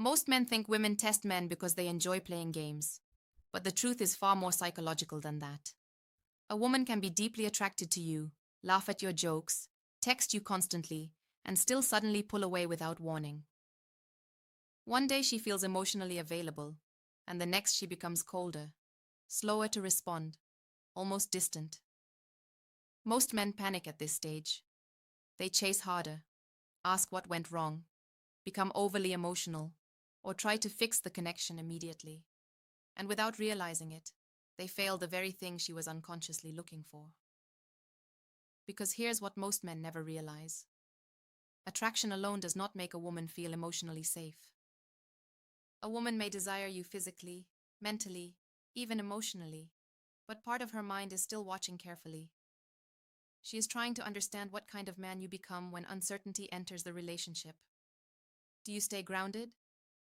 Most men think women test men because they enjoy playing games. But the truth is far more psychological than that. A woman can be deeply attracted to you, laugh at your jokes, text you constantly, and still suddenly pull away without warning. One day she feels emotionally available, and the next she becomes colder, slower to respond, almost distant. Most men panic at this stage. They chase harder, ask what went wrong, become overly emotional, or try to fix the connection immediately. And without realizing it, they fail the very thing she was unconsciously looking for. Because here's what most men never realize. Attraction alone does not make a woman feel emotionally safe. A woman may desire you physically, mentally, even emotionally, but part of her mind is still watching carefully. She is trying to understand what kind of man you become when uncertainty enters the relationship. Do you stay grounded?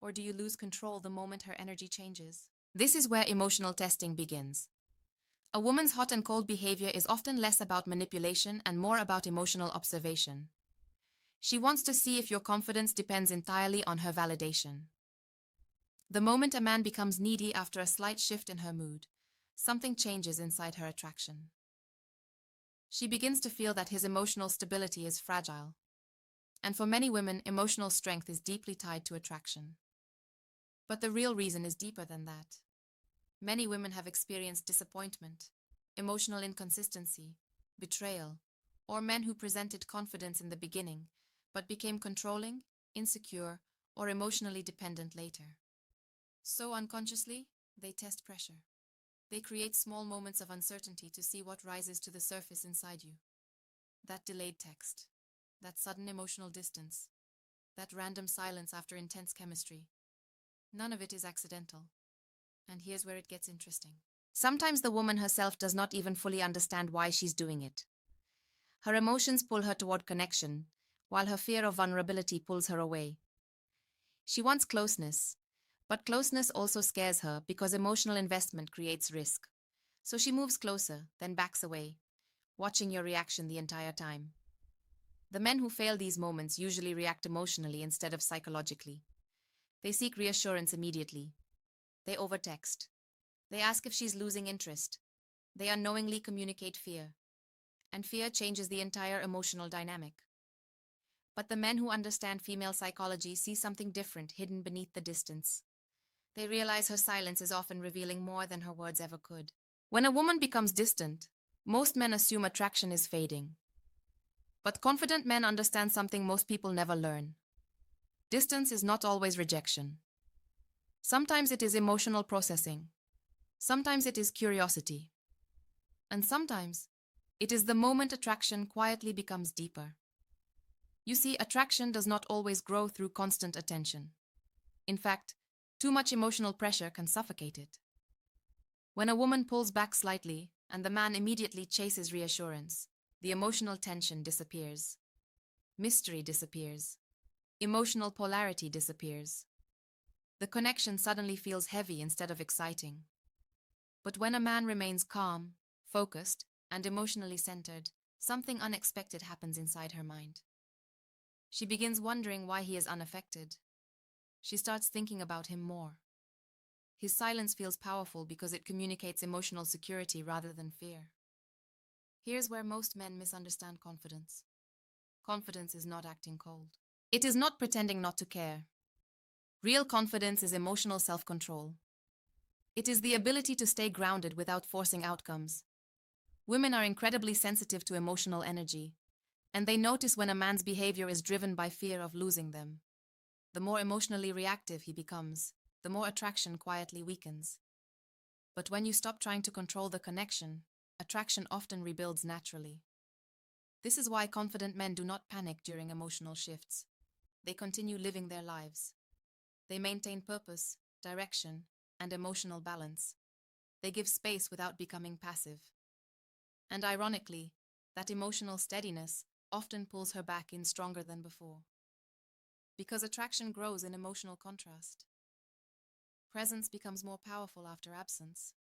Or do you lose control the moment her energy changes? This is where emotional testing begins. A woman's hot and cold behavior is often less about manipulation and more about emotional observation. She wants to see if your confidence depends entirely on her validation. The moment a man becomes needy after a slight shift in her mood, something changes inside her attraction. She begins to feel that his emotional stability is fragile. And for many women, emotional strength is deeply tied to attraction. But the real reason is deeper than that. Many women have experienced disappointment, emotional inconsistency, betrayal, or men who presented confidence in the beginning, but became controlling, insecure, or emotionally dependent later. So unconsciously, they test pressure. They create small moments of uncertainty to see what rises to the surface inside you. That delayed text, that sudden emotional distance, that random silence after intense chemistry. None of it is accidental. And here's where it gets interesting. Sometimes the woman herself does not even fully understand why she's doing it. Her emotions pull her toward connection, while her fear of vulnerability pulls her away. She wants closeness, but closeness also scares her because emotional investment creates risk. So she moves closer, then backs away, watching your reaction the entire time. The men who fail these moments usually react emotionally instead of psychologically. They seek reassurance immediately. They overtext. They ask if she's losing interest. They unknowingly communicate fear. And fear changes the entire emotional dynamic. But the men who understand female psychology see something different hidden beneath the distance. They realize her silence is often revealing more than her words ever could. When a woman becomes distant, most men assume attraction is fading. But confident men understand something most people never learn. Distance is not always rejection. Sometimes it is emotional processing. Sometimes it is curiosity. And sometimes it is the moment attraction quietly becomes deeper. You see, attraction does not always grow through constant attention. In fact, too much emotional pressure can suffocate it. When a woman pulls back slightly and the man immediately chases reassurance, the emotional tension disappears. Mystery disappears. Emotional polarity disappears. The connection suddenly feels heavy instead of exciting. But when a man remains calm, focused, and emotionally centered, something unexpected happens inside her mind. She begins wondering why he is unaffected. She starts thinking about him more. His silence feels powerful because it communicates emotional security rather than fear. Here's where most men misunderstand confidence. Confidence is not acting cold. It is not pretending not to care. Real confidence is emotional self-control. It is the ability to stay grounded without forcing outcomes. Women are incredibly sensitive to emotional energy, and they notice when a man's behavior is driven by fear of losing them. The more emotionally reactive he becomes, the more attraction quietly weakens. But when you stop trying to control the connection, attraction often rebuilds naturally. This is why confident men do not panic during emotional shifts. They continue living their lives. They maintain purpose, direction, and emotional balance. They give space without becoming passive. And ironically, that emotional steadiness often pulls her back in stronger than before. Because attraction grows in emotional contrast. Presence becomes more powerful after absence.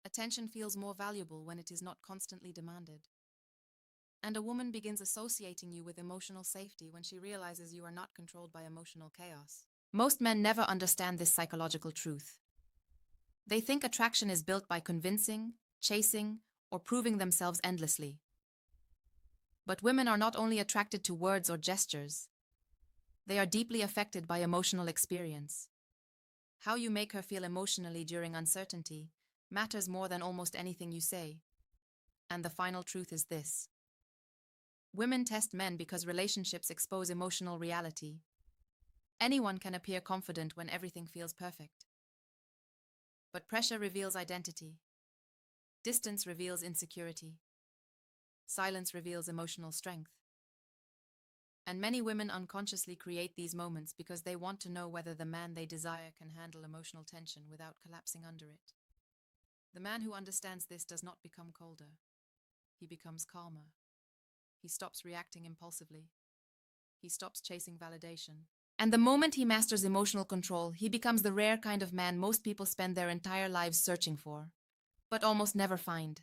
Attention feels more valuable when it is not constantly demanded. And a woman begins associating you with emotional safety when she realizes you are not controlled by emotional chaos. Most men never understand this psychological truth. They think attraction is built by convincing, chasing, or proving themselves endlessly. But women are not only attracted to words or gestures, they are deeply affected by emotional experience. How you make her feel emotionally during uncertainty matters more than almost anything you say. And the final truth is this: women test men because relationships expose emotional reality. Anyone can appear confident when everything feels perfect. But pressure reveals identity. Distance reveals insecurity. Silence reveals emotional strength. And many women unconsciously create these moments because they want to know whether the man they desire can handle emotional tension without collapsing under it. The man who understands this does not become colder. He becomes calmer. He stops reacting impulsively. He stops chasing validation. And the moment he masters emotional control, he becomes the rare kind of man most people spend their entire lives searching for, but almost never find.